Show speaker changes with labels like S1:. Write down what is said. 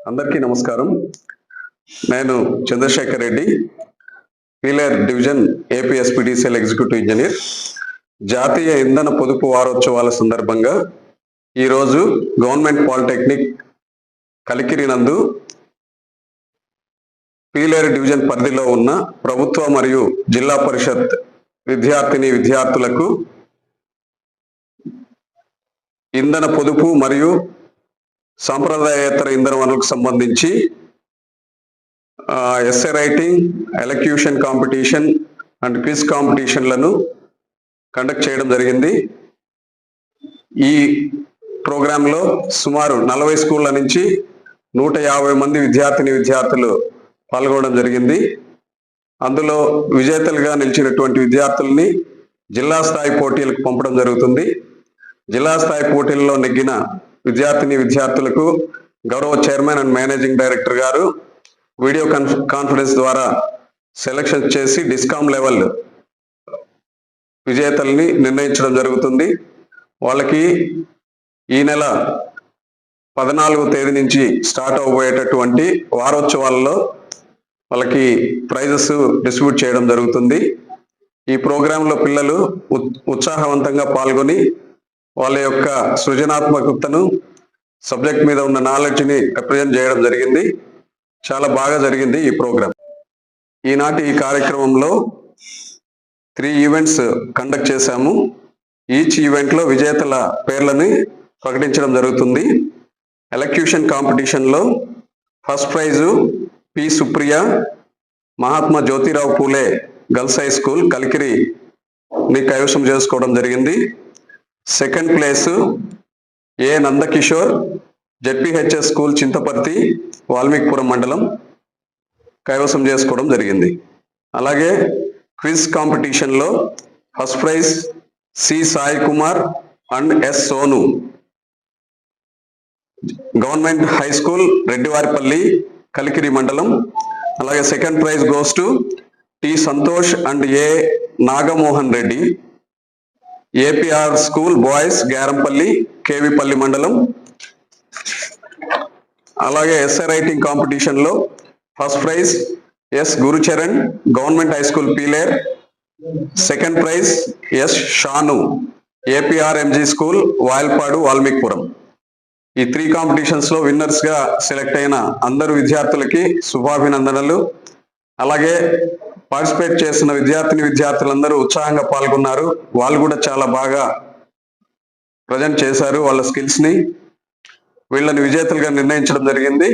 S1: అందరికీ నమస్కారం. నేను Chandrasekhar Reddy, Pileru division APSPDCL executive engineer. జాతీయ ఇంధన పొదుపు వారోత్సవాల సందర్భంగా ఈరోజు గవర్నమెంట్ పాలిటెక్నిక్ కలికిరి నందు పీలేరు డివిజన్ పరిధిలో ఉన్న ప్రభుత్వ మరియు జిల్లా పరిషత్ విద్యార్థులకు ఇంధన పొదుపు మరియు సాంప్రదాయేతర ఇంధన వనరులకు సంబంధించి essay writing, elocution competition and quiz కాంపిటీషన్లను కండక్ట్ చేయడం జరిగింది. ఈ ప్రోగ్రాంలో సుమారు 40 స్కూళ్ళ నుంచి 150 మంది విద్యార్థులు పాల్గొనడం జరిగింది. అందులో విజేతలుగా నిలిచినటువంటి విద్యార్థుల్ని జిల్లా స్థాయి పోటీలకు పంపడం జరుగుతుంది. జిల్లా స్థాయి పోటీల్లో నెగ్గిన విద్యార్థులకు గౌరవ చైర్మన్ అండ్ మేనేజింగ్ డైరెక్టర్ గారు వీడియో కాన్ఫరెన్స్ ద్వారా సెలక్షన్ చేసి డిస్కామ్ లెవెల్ విజేతల్ని నిర్ణయించడం జరుగుతుంది. వాళ్ళకి ఈ నెల 14వ తేదీ నుంచి స్టార్ట్ అవబోయేటటువంటి వారోత్సవాల్లో వాళ్ళకి ప్రైజెస్ డిస్ట్రిబ్యూట్ చేయడం జరుగుతుంది. ఈ ప్రోగ్రాంలో పిల్లలు ఉత్సాహవంతంగా పాల్గొని వాళ్ళ యొక్క సృజనాత్మకతను, సబ్జెక్ట్ మీద ఉన్న నాలెడ్జ్ని రిప్రజెంట్ చేయడం జరిగింది. చాలా బాగా జరిగింది ఈ ప్రోగ్రాం. ఈనాటి ఈ కార్యక్రమంలో 3 ఈవెంట్స్ కండక్ట్ చేశాము. ఈచ్ ఈవెంట్లో విజేతల పేర్లని ప్రకటించడం జరుగుతుంది. ఎలక్యూషన్ కాంపిటీషన్లో first prize P Supriya, Mahatma Jyotirao Phule girls high school కలికిరిని కైవసం చేసుకోవడం జరిగింది. Second place A Nandakishore, ZPHS school Chinthaparthi, Valmikipuram మండలం కైవసం చేసుకోవడం జరిగింది. అలాగే క్విజ్ కాంపిటీషన్లో first prize C Sai Kumar and S Sonu, government high school Reddivaripalli Kalikiri మండలం. అలాగే second prize goes to T Santosh and A Nagamohan Reddy, APR school boys Gyarampalli KVPalli మండలం. అలాగే ఎస్ఏ రైటింగ్ కాంపిటీషన్లో first praise yes Gurucharan, government high school Pileru. Second prize S Shanu, APR MG school Vayalpadu Valmikipuram. ఈ 3 కాంపిటీషన్స్లో విన్నర్స్గా select అయిన అందరు విద్యార్థులకి శుభాభినందనలు. అలాగే పార్టిసిపేట్ చేసిన విద్యార్థులందరూ ఉత్సాహంగా పాల్గొన్నారు. వాళ్ళు కూడా చాలా బాగా ప్రజెంట్ చేశారు వాళ్ళ స్కిల్స్ని. వీళ్ళని విజేతలుగా నిర్ణయించడం జరిగింది.